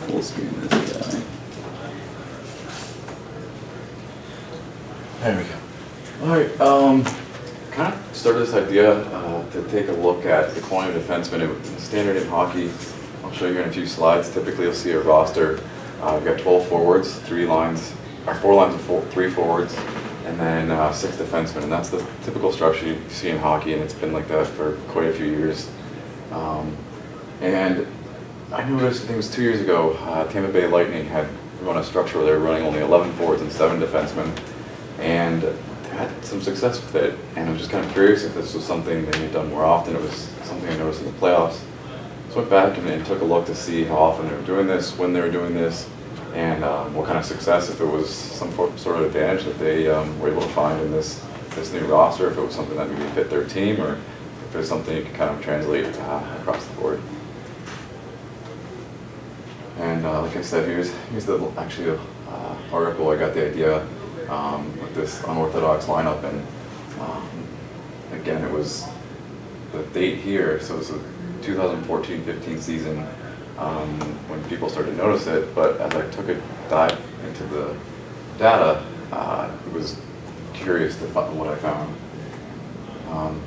full screen this guy. There we go. All right. Kind of started this idea to take a look at the quantitative defensemen. Standard in hockey. I'll show you in a few slides. Typically, you'll see a roster. We've got 12 forwards, 4 lines of 3 forwards, and then 6 defensemen. And that's the typical structure you see in hockey, and it's been like that for quite a few years. And I noticed, I think it was 2 years ago, Tampa Bay Lightning had run a structure where they were running only 11 forwards and 7 defensemen, and they had some success with it. And I was just kind of curious if this was something they had done more often. It was something I noticed in the playoffs. So I went back and took a look to see how often they were doing this, when they were doing this, and what kind of success, if it was some sort of advantage that they were able to find in this new roster, if it was something that maybe fit their team, or if it was something you could kind of translate across the board. And like I said, here's the actually article. I got the idea with this unorthodox lineup, and again, it was the date here, so it's a 2014-15 season when people started to notice it. But as I took a dive into the data, it was curious to find what I found.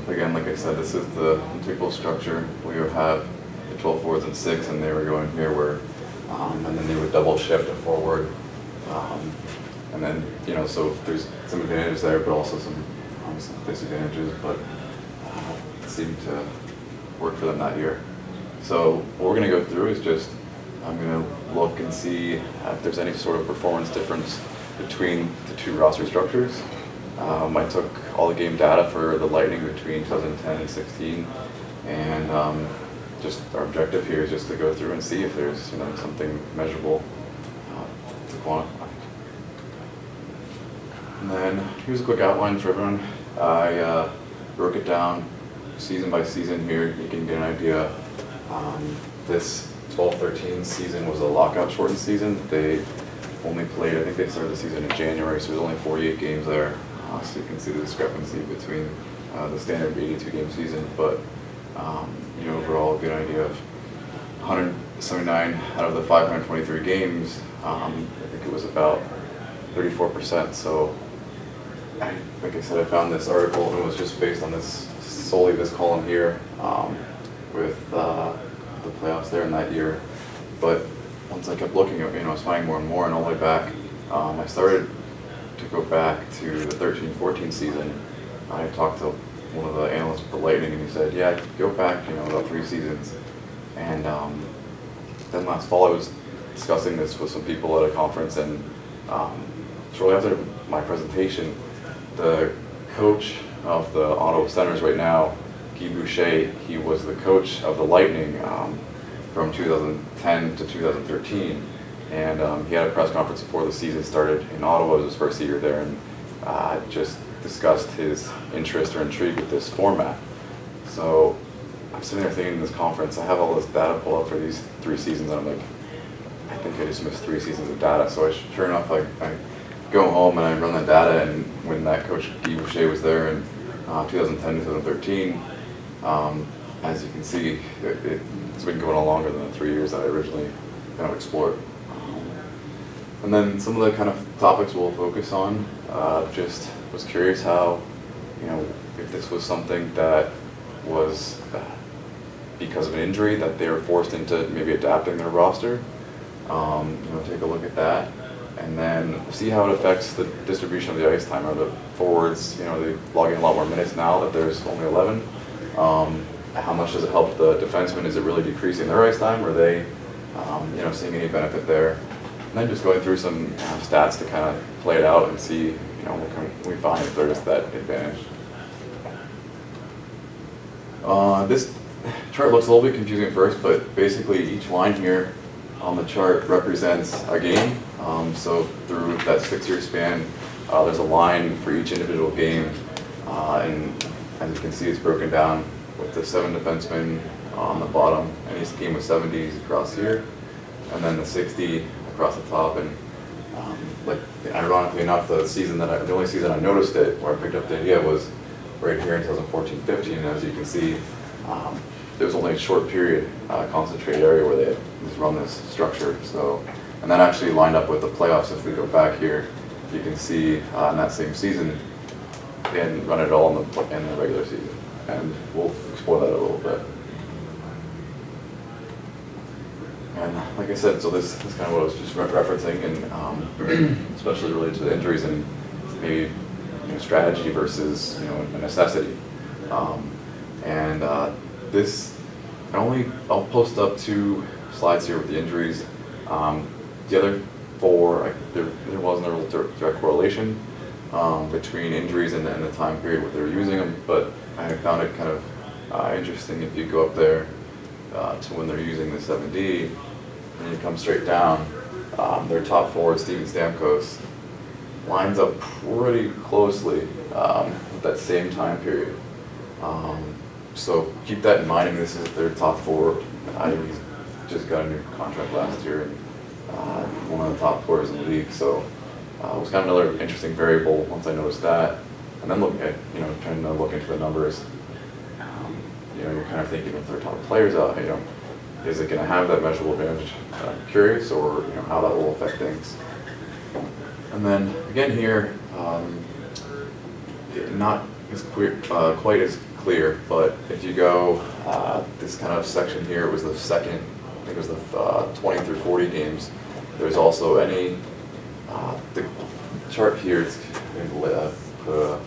Again, like I said, this is the typical structure. We would have the 12 forwards and 6, and they were going here where, and then they would double shift a forward, and then so there's some advantages there, but also some disadvantages. But it seemed to work for them that year. So what we're going to go through is just, I'm going to look and see if there's any sort of performance difference between the 2 roster structures. I took all the game data for the Lightning between 2010 and 16, and just our objective here is just to go through and see if there's something measurable to quantify. And then here's a quick outline for everyone. I broke it down season by season here. You can get an idea. This 12-13 season was a lockout shortened season. They only played, I think they started the season in January, so there's only 48 games there. So you can see the discrepancy between the standard 82 game season. But overall, a good idea of 179 out of the 523 games. I think it was about 34%. So like I said, I found this article, and it was just based on this, solely this column here, with the playoffs there in that year. But once I kept looking at, I was finding more and more, and all the way back, I started to go back to the 13-14 season. I talked to one of the analysts with the Lightning, and he said, yeah, go back, about 3 seasons. And then last fall I was discussing this with some people at a conference, and shortly after my presentation, the coach of the Ottawa Senators right now, Guy Boucher, he was the coach of the Lightning from 2010 to 2013, and he had a press conference before the season started in Ottawa. It was his first year there, and just discussed his interest or intrigue with this format. So I'm sitting there thinking in this conference, I have all this data pulled up for these 3 seasons, and I'm like, I think I just missed 3 seasons of data. So sure enough, I go home and I run the data, and when that coach Guy Boucher was there in 2010 to 2013, as you can see, it's been going on longer than the 3 years that I originally kind of explored. And then some of the kind of topics we'll focus on, just was curious how, if this was something that was because of an injury that they were forced into maybe adapting their roster. Take a look at that, and then see how it affects the distribution of the ice time. Are the forwards, they log in a lot more minutes now that there's only 11. How much does it help the defensemen? Is it really decreasing their ice time? Are they, seeing any benefit there? And then just going through some stats to kind of play it out and see, what can we find if there is that advantage. This chart looks a little bit confusing at first, but basically each line here on the chart represents a game. So through that 6-year span, there's a line for each individual game, and as you can see, it's broken down with the 7 defensemen on the bottom, and each game with 70s across here, and then the 60 across the top. And ironically enough, the only season I noticed it, where I picked up the idea, was right here in 2014-15. And as you can see, there was only a short period, concentrated area where they just run this structure. So, and that actually lined up with the playoffs. If we go back here, you can see in that same season, they hadn't run it all in the regular season. And we'll explore that a little bit. And like I said, so this is kind of what I was just referencing, and especially related to the injuries and maybe strategy versus a necessity. This, I'll post up 2 slides here with the injuries. The other 4, there wasn't a real direct correlation between injuries and the time period where they were using them, but I found it kind of interesting if you go up there to when they're using the 7D, and you come straight down, their top forward, Steven Stamkos, lines up pretty closely with that same time period. So keep that in mind. I mean, this is their top forward. He's just got a new contract last year, and one of the top players in the league. So it was kind of another interesting variable once I noticed that. And then look at, trying to look into the numbers. You're kind of thinking if their top players out, is it going to have that measurable advantage? I'm curious, or how that will affect things. And then again here, not as clear, quite as clear, but if you go this kind of section here, it was the second, I think it was the 20 through 40 games. There's also the chart here, it's put a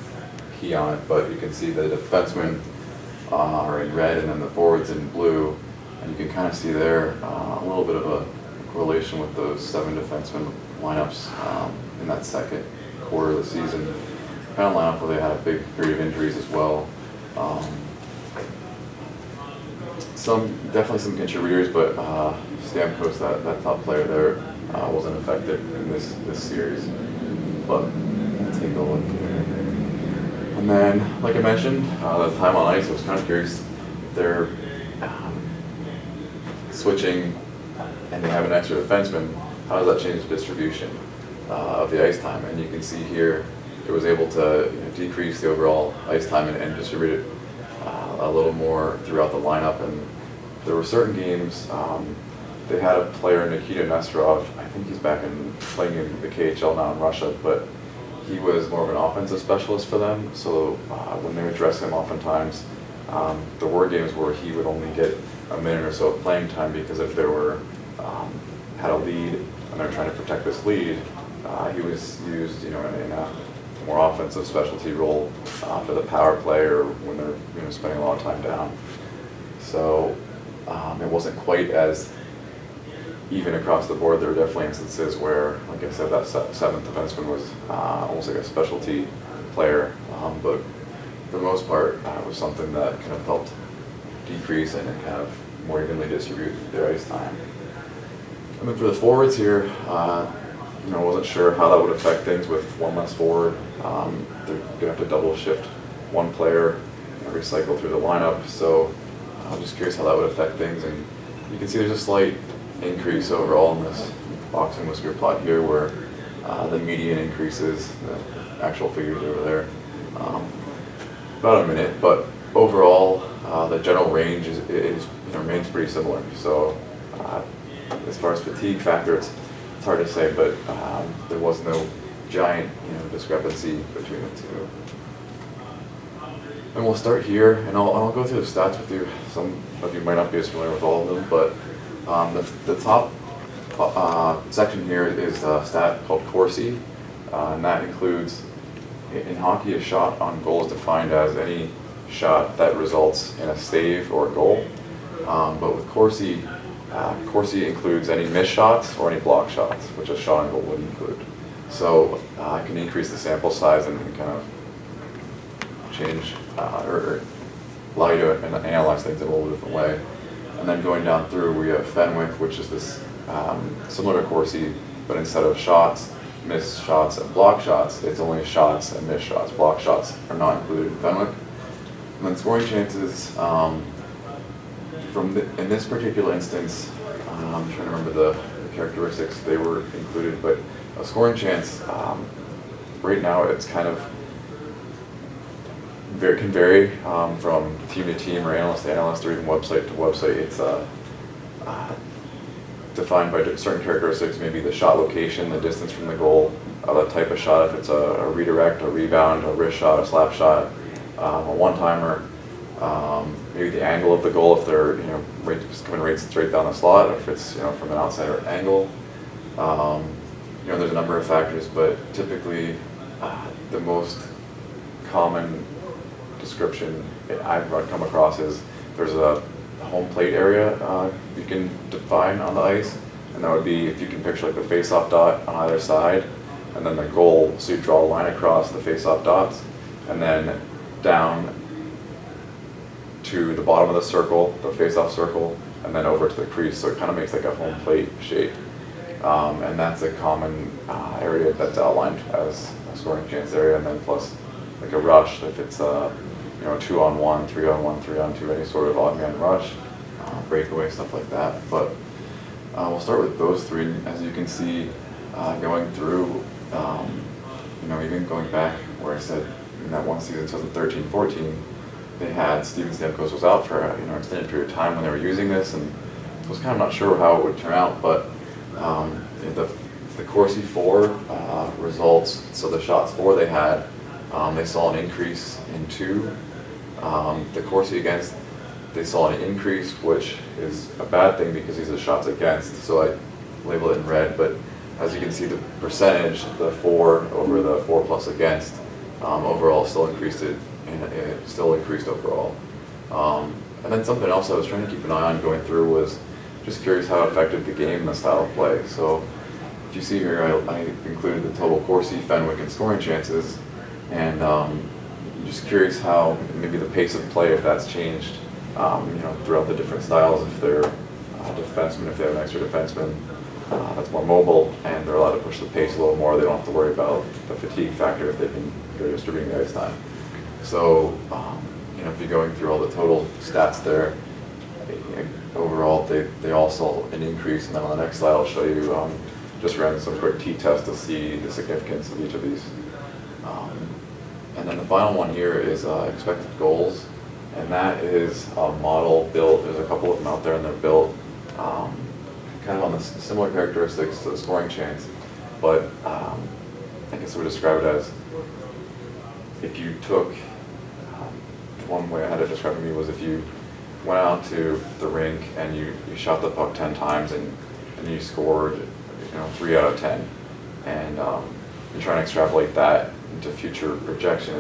key on it, but you can see the defensemen are in red and then the forwards in blue, and you can kind of see there a little bit of a correlation with those 7 defensemen lineups in that second quarter of the season. Kind of lineup where they had a big period of injuries as well. Definitely some contributors, but Stamkos, that top player there, wasn't affected in this series. But we'll take a look here. And then, like I mentioned, the time on ice, I was kind of curious if they're switching and they have an extra defenseman, how does that change the distribution of the ice time? And you can see here, it was able to decrease the overall ice time and distribute it a little more throughout the lineup. And there were certain games, they had a player, Nikita Nesterov, I think he's back playing in the KHL now in Russia, but he was more of an offensive specialist for them. So when they would dress him oftentimes, there were games where he would only get a minute or so of playing time, because if they were had a lead and they're trying to protect this lead, he was used in a more offensive specialty role for the power play, or when they're spending a lot of time down. So it wasn't quite as even across the board. There were definitely instances where, like I said, that 7th defenseman was almost like a specialty player, but for the most part, it was something that kind of helped decrease and kind of more evenly distribute their ice time. And then for the forwards here, wasn't sure how that would affect things with one less forward. They're going to have to double shift one player every cycle through the lineup, so I'm just curious how that would affect things. And you can see there's a slight increase overall in this boxing whisker plot here, where the median increases, the actual figures over there, about a minute, but overall the general range remains pretty similar. So as far as fatigue factor, it's hard to say, but there was no giant discrepancy between the two. And we'll start here, and I'll go through the stats with you. Some of you might not be as familiar with all of them, but the top section here is a stat called Corsi, and that includes, in hockey, a shot on goal is defined as any shot that results in a save or a goal. But with Corsi, Corsi includes any missed shots or any block shots, which a shot on goal would include. So I can increase the sample size and kind of change or allow you to analyze things in a little different way. And then going down through, we have Fenwick, which is this similar to Corsi, but instead of shots, missed shots, and block shots, it's only shots and missed shots. Block shots are not included in Fenwick. And then scoring chances, in this particular instance, I'm trying to remember the characteristics they were included, but a scoring chance, right now it's kind of can vary from team to team or analyst to analyst or even website to website. It's defined by certain characteristics, maybe the shot location, the distance from the goal, the type of shot, if it's a redirect, a rebound, a wrist shot, a slap shot, a one-timer, maybe the angle of the goal, if they're coming right straight down the slot, or if it's from an outside angle. There's a number of factors, but typically the most common description I've come across is there's a home plate area you can define on the ice, and that would be if you can picture like the face-off dot on either side, and then the goal, so you draw a line across the face-off dots, and then down to the bottom of the circle, the face-off circle, and then over to the crease, so it kind of makes like a home plate shape. And that's a common area that's outlined as a scoring chance area, and then plus like a rush, if it's a 2-on-1, 3-on-1, 3-on-2, any sort of odd man rush, breakaway, stuff like that. But we'll start with those three. As you can see, going through, even going back where I said in that one season, 2013-14, they had Steven Stamkos was out for an extended period of time when they were using this, and I was kind of not sure how it would turn out, but the Corsi 4 results, so the shots 4 they had, they saw an increase in 2. The Corsi against, they saw an increase, which is a bad thing because these are shots against, so I label it in red, but as you can see the percentage, the 4 over the 4 plus against, overall still increased it, and it still increased overall. And then something else I was trying to keep an eye on going through was just curious how it affected the game and the style of play. So if you see here, I included the total Corsi, Fenwick, and scoring chances, and just curious how maybe the pace of play, if that's changed, throughout the different styles. If they're defensemen, if they have an extra defenseman that's more mobile and they're allowed to push the pace a little more, they don't have to worry about the fatigue factor if they can go distributing the ice time. So if you're going through all the total stats there, overall they all saw an increase, and then on the next slide I'll show you just ran some quick t-test to see the significance of each of these. And then the final one here is expected goals, and that is a model built, there's a couple of them out there and they're built kind of on the similar characteristics to the scoring chance, but I guess I would describe it as if you took, one way I had it described to me was if you went out to the rink and you shot the puck 10 times and you scored 3 out of 10, and you try and extrapolate that into future projection,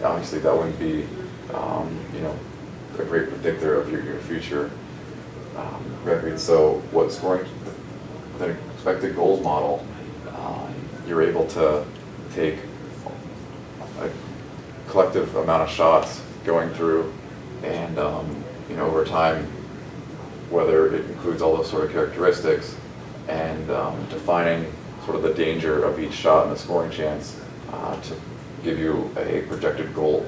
obviously that wouldn't be a great predictor of your future record. So what scoring, the expected goals model, you're able to take a collective amount of shots going through, and over time, whether it includes all those sort of characteristics, and defining sort of the danger of each shot and the scoring chance to give you a projected goal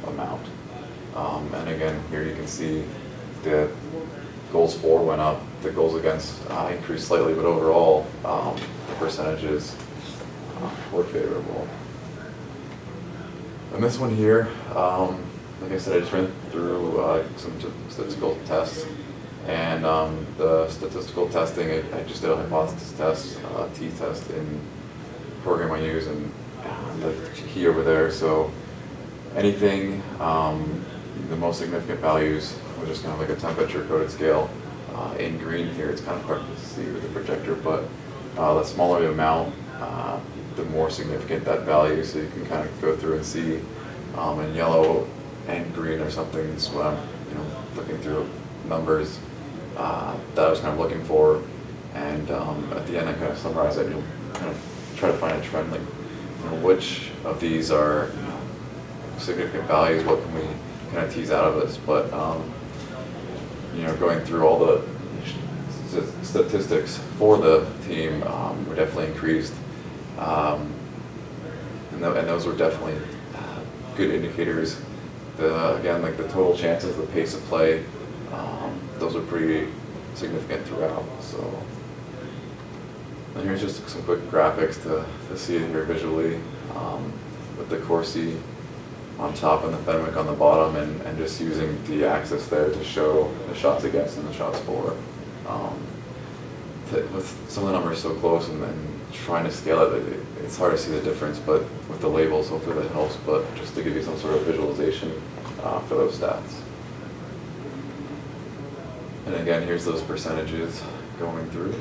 amount. And again, here you can see the goals for went up, the goals against increased slightly, but overall the percentages were favorable. And this one here, like I said, I just ran through some statistical tests, and the statistical testing, I just did a hypothesis test, t-test in the program I use, and the key over there. So anything, the most significant values, which is kind of like a temperature coded scale. In green here, it's kind of hard to see with the projector, but the smaller the amount, the more significant that value, so you can kind of go through and see. In yellow and green or something is what I'm looking through numbers that I was kind of looking for, and at the end I kind of summarize it and kind of try to find a trend, like which of these are significant values, what can we kind of tease out of this. But going through all the statistics for the team were definitely increased, and those were definitely good indicators. Again, like the total chances, the pace of play, those are pretty significant throughout. So, and here's just some quick graphics to see it here visually with the Corsi on top and the Fenwick on the bottom, and just using the axis there to show the shots against and the shots for. With some of the numbers so close and then trying to scale it, it's hard to see the difference, but with the labels, hopefully that helps, but just to give you some sort of visualization for those stats. And again, here's those percentages going through.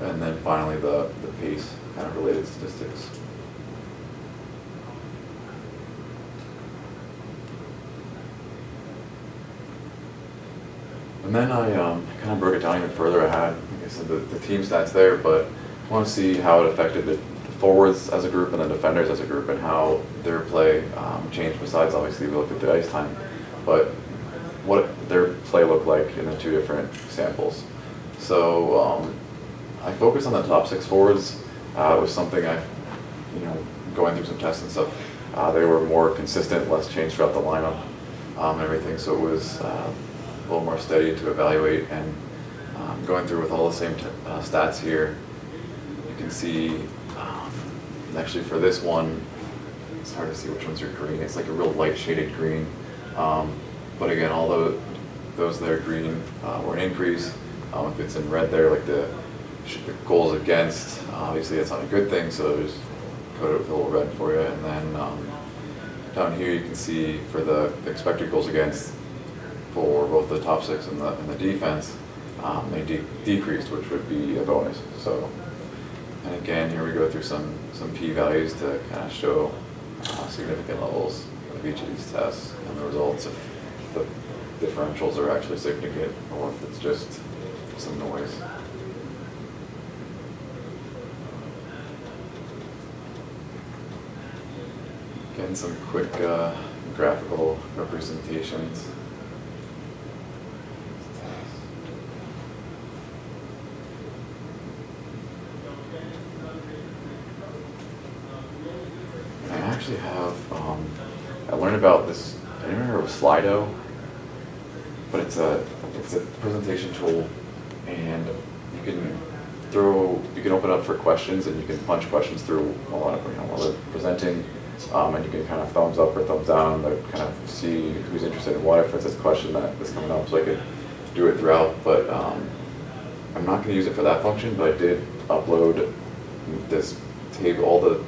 And then finally the pace kind of related statistics. And then I kind of broke it down even further. I had, like I said, the team stats there, but I want to see how it affected the forwards as a group and the defenders as a group and how their play changed. Besides, obviously, we looked at the ice time, but what their play looked like in the two different samples. So I focused on the top six forwards. It was something going through some tests and stuff. They were more consistent, less change throughout the lineup and everything. So it was a little more steady to evaluate, and going through with all the same stats here, you can see actually for this one, it's hard to see which ones are green. It's like a real light shaded green, but again, all those that are green were an increase. If it's in red there, like the goals against, obviously that's not a good thing, so just coat it with a little red for you. And then down here you can see for the expected goals against for both the top six and the defense, they decreased, which would be a bonus. So, and again, here we go through some p-values to kind of show significant levels of each of these tests and the results, if the differentials are actually significant or if it's just some noise. Again, some quick graphical representations. I actually have, I learned about this, I didn't remember it was Slido, but it's a presentation tool, and you can open up for questions, and you can punch questions through while they're presenting, and you can kind of thumbs up or thumbs down to kind of see who's interested in what, if it's a question that is coming up, so I could do it throughout, but I'm not going to use it for that function, but I did upload this table, all the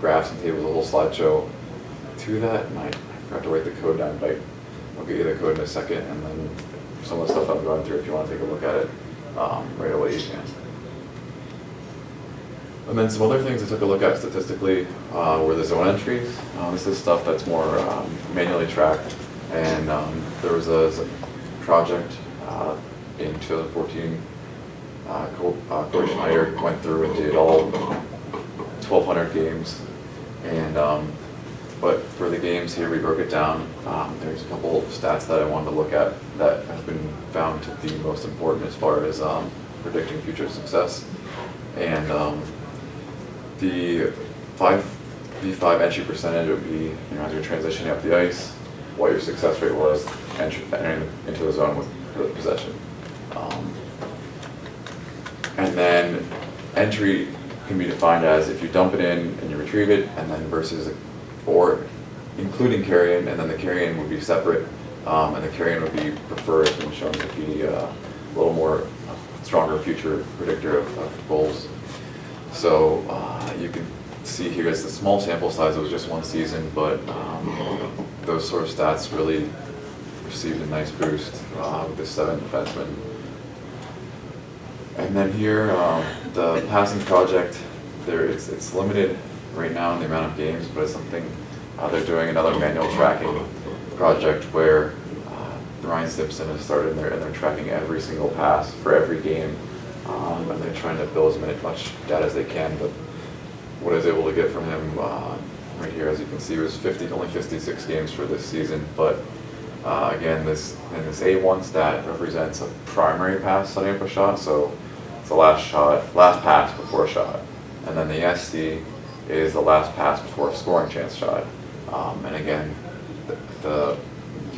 graphs and tables, a whole slideshow to that, and I forgot to write the code down, but I'll get you the code in a second, and then some of the stuff I'm going through, if you want to take a look at it right away, you can. And then some other things I took a look at statistically were the zone entries. This is stuff that's more manually tracked, and there was a project in 2014. Coach Schneider went through and did all 1,200 games, and but for the games here we broke it down. There's a couple stats that I wanted to look at that have been found to be most important as far as predicting future success, and the 5v5 entry percentage would be, as you're transitioning up the ice, what your success rate was entering into the zone with the possession. And then entry can be defined as if you dump it in and you retrieve it, and then versus, or including carry-in, and then the carry-in would be separate, and the carry-in would be preferred and shown to be a little more stronger future predictor of goals. So you can see here it's the small sample size, it was just one season, but those sort of stats really received a nice boost with the 7 defensemen. And then here, the passing project, it's limited right now in the amount of games, but it's something they're doing another manual tracking project where Ryan Simpson has started, and they're tracking every single pass for every game, and they're trying to build as much data as they can. But what I was able to get from him right here, as you can see, was only 56 games for this season. But again, this A1 stat represents a primary pass setting up a shot, so it's the last pass before a shot, and then the SC is the last pass before a scoring chance shot. And again, the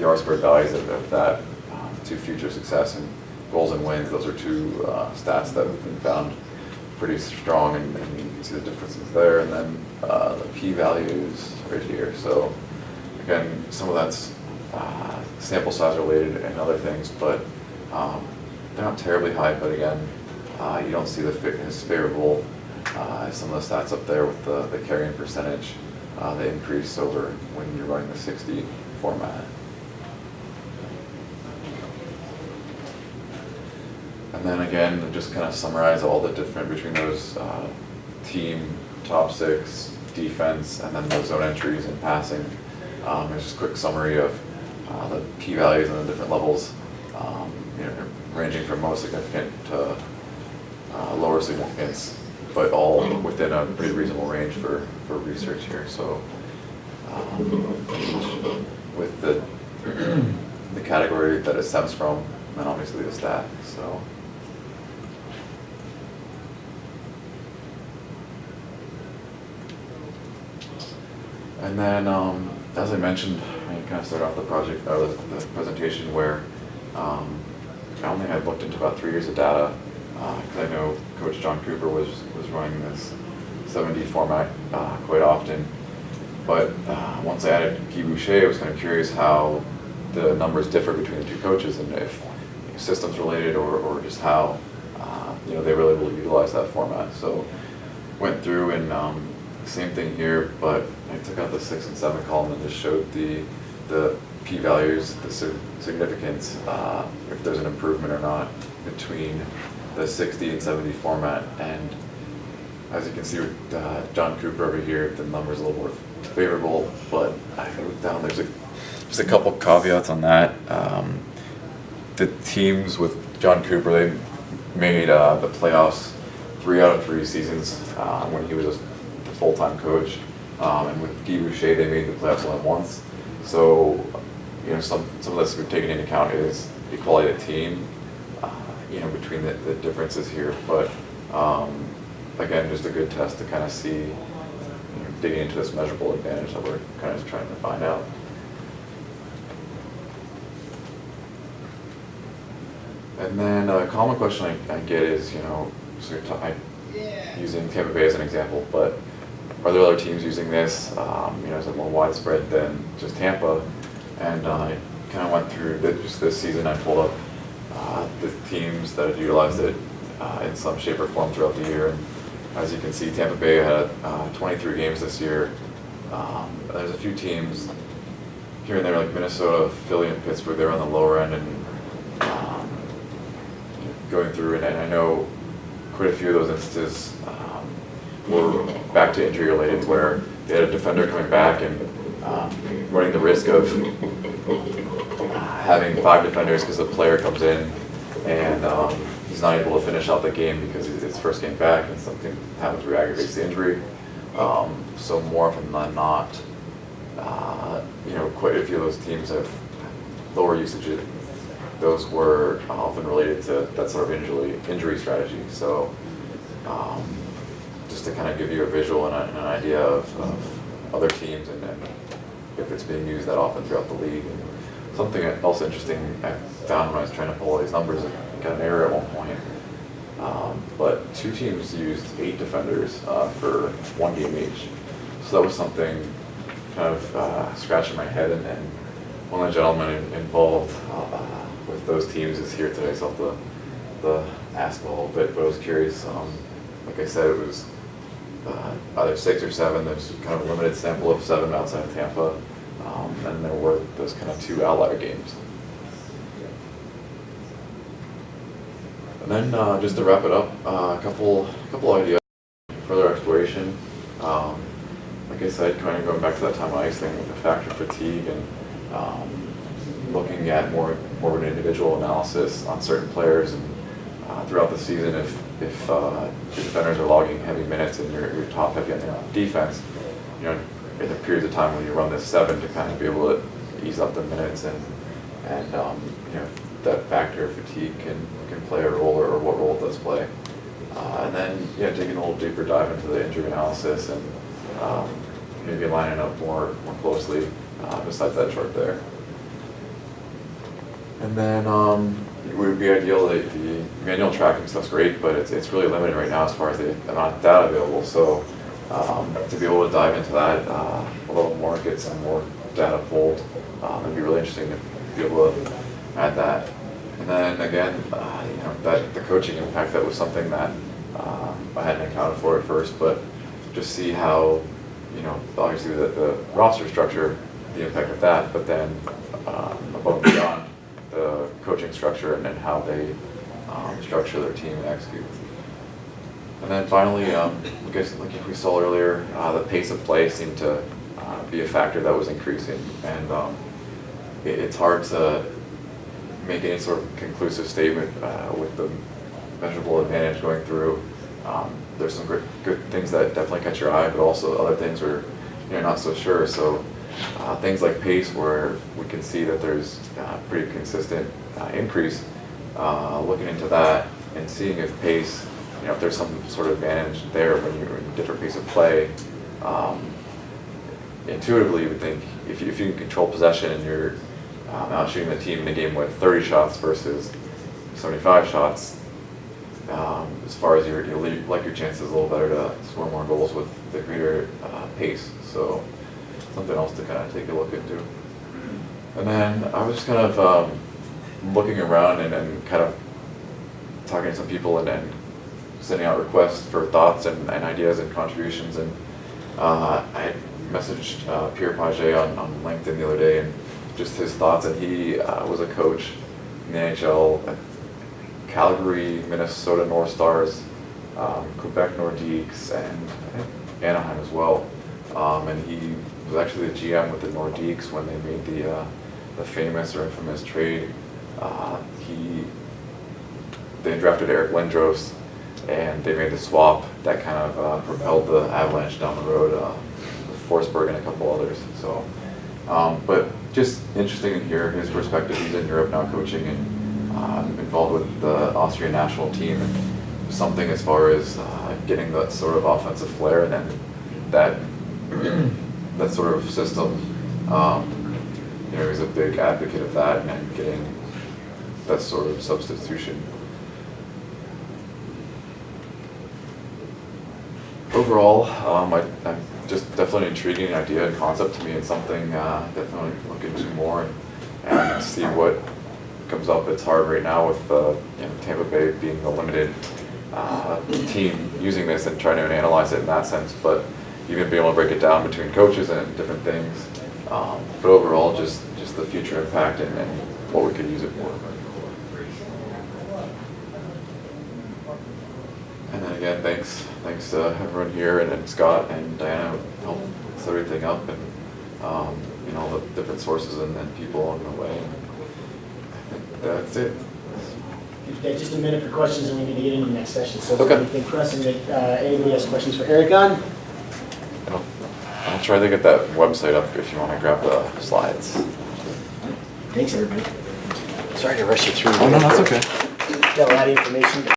R-squared values of that to future success and goals and wins, those are two stats that have been found pretty strong, and you can see the differences there. And then the p-values right here. So again, some of that's sample size related and other things, but they're not terribly high. But again, you don't see the as favorable as some of the stats up there with the carrying percentage. They increase over when you're running the 60 format. And then again, just kind of summarize all the different between those team, top six, defense, and then those zone entries and passing. There's just a quick summary of the p-values and the different levels, ranging from most significant to lower significance, but all within a pretty reasonable range for research here. So with the category that it stems from, and obviously the stat. So. And then, as I mentioned, I kind of started off the project or the presentation where I only had looked into about 3 years of data, because I know Coach John Cooper was running this 7D format quite often. But once I added Guy Boucher, I was kind of curious how the numbers differ between the two coaches, and if systems related or just how they really will utilize that format. So went through and same thing here, but I took out the 6 and 7 column and just showed the p-values, the significance, if there's an improvement or not between the 60 and 70 format. And as you can see with John Cooper over here, the number's a little more favorable, but I wrote down there's a couple caveats on that. The teams with John Cooper, they made the playoffs 3 out of 3 seasons when he was a full-time coach, and with Guy Boucher, they made the playoffs only once. So, some of this we've taken into account is the quality of the team, between the differences here. But again, just a good test to kind of see, digging into this measurable advantage that we're kind of trying to find out. And then a common question I get is, using Tampa Bay as an example, but are there other teams using this? Is it more widespread than just Tampa? And I kind of went through just this season. I pulled up the teams that had utilized it in some shape or form throughout the year. And as you can see, Tampa Bay had 23 games this year. There's a few teams here and there, like Minnesota, Philly, and Pittsburgh. They're on the lower end and going through. And I know quite a few of those instances were back to injury related, where they had a defender coming back and running the risk of having 5 defenders because the player comes in and he's not able to finish out the game because it's his first game back and something happens where aggravates the injury. So more often than not, quite a few of those teams have lower usage. Those were often related to that sort of injury strategy. So just to kind of give you a visual and an idea of other teams and if it's being used that often throughout the league. And something else interesting I found when I was trying to pull all these numbers, I got an error at one point. But 2 teams used 8 defenders for 1 game each. So that was something kind of scratching my head, and one of the gentlemen involved with those teams is here today, so I'll have to ask him a little bit, but I was curious. Like I said, it was either 6 or 7. There's kind of a limited sample of 7 outside of Tampa, and there were those kind of 2 outlier games. And then just to wrap it up, a couple ideas, further exploration. Like I said, kind of going back to that time ice thing with the factor fatigue and looking at more of an individual analysis on certain players and throughout the season, if your defenders are logging heavy minutes and you're top heavy on the defense, in the periods of time when you run this 7 to kind of be able to ease up the minutes and that factor of fatigue can play a role or what role it does play. And then taking a little deeper dive into the injury analysis and maybe lining up more closely besides that chart there. And then it would be ideal that the manual tracking stuff's great, but it's really limited right now as far as the amount of data available. So to be able to dive into that a little more, get some more data pulled, it'd be really interesting to be able to add that. And then again, that the coaching impact, that was something that I hadn't accounted for at first, but just see how, obviously the roster structure, the impact of that, but then above and beyond the coaching structure and then how they structure their team and execute. And then finally, I guess like we saw earlier, the pace of play seemed to be a factor that was increasing, and it's hard to make any sort of conclusive statement with the measurable advantage going through. There's some good things that definitely catch your eye, but also other things where you're not so sure. So things like pace, where we can see that there's pretty consistent increase, looking into that and seeing if pace, if there's some sort of advantage there when you're in a different pace of play. Intuitively, you would think if you can control possession and you're out shooting the team in a game with 30 shots versus 75 shots, as far as you like your chances a little better to score more goals with the greater pace. So something else to kind of take a look into. And then I was just kind of looking around and kind of talking to some people and sending out requests for thoughts and ideas and contributions. And I messaged Pierre Paget on LinkedIn the other day, and just his thoughts. And he was a coach in the NHL at Calgary, Minnesota North Stars, Quebec Nordiques, and I think Anaheim as well. And he was actually the GM with the Nordiques when they made the famous or infamous trade. They drafted Eric Lindros, and they made the swap that kind of propelled the Avalanche down the road with Forsberg and a couple others. So, but just interesting to hear his perspective. He's in Europe now coaching and involved with the Austrian national team, and something as far as getting that sort of offensive flair and then that sort of system. He's a big advocate of that and getting that sort of substitution. Overall, I'm just definitely an intriguing idea and concept to me, and something definitely look into more and see what comes up. It's hard right now with Tampa Bay being the limited team using this and trying to analyze it in that sense, but you're going to be able to break it down between coaches and different things. But overall, just the future impact and what we could use it for. And then again, thanks to everyone here and Scott and Diana who helped set everything up, and all the different sources and people along the way. I think that's it. We've got just a minute for questions, and we need to get into the next session. So okay. Anything pressing that anybody has questions for Eric on? I'll try to get that website up if you want to grab the slides. Thanks, everybody. Sorry to rush you through. Oh, no, that's okay. Got a lot of information.